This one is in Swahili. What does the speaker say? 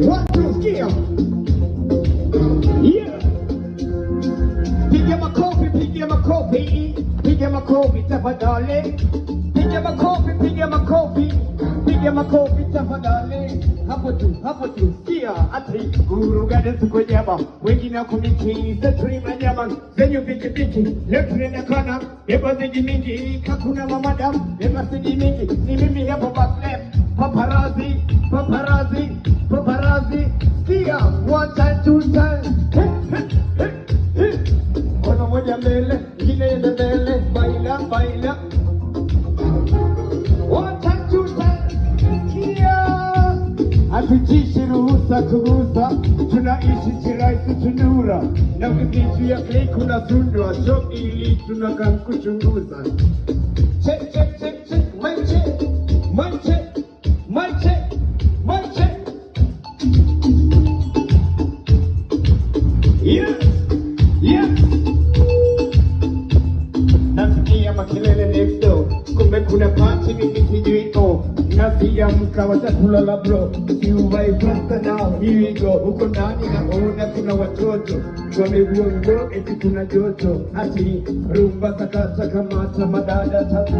One, two, skill. Yeah. Piga makofi, piga makofi. Piga makofi tafadhali. Piga makofi, piga makofi. Piga makofi tafadhali. Hapo tu, sikia ati urugade siku nyama. Wengine wako miti, setri manyama. Zenyu biki, lepre na kana. Eba zingi mingi, kakuna mamadam. Eba zingi mingi, ni mimi hapo back left. Paparazzi. Sikia, 1 time, 2 time. Kono moja mbele, ingine mbele. Baila. 1 time, 2 time. Sikia. Hatujishi ruhusa kugusa, tunaishi chiraisi tunura. Na vitu ya klei kuna sundwa, shoki ili tunakan kuchunguza. Check, my check. Yes. Nasikia makelele next door, kumbe kuna party mimi sijui iko. Nasikia mkawa chakula la bro, siuvai pasta now, here we go. Huko ndani naona kuna watoto, wamegua eti kuna joto. Ati rumba sakata kamata madada tatu.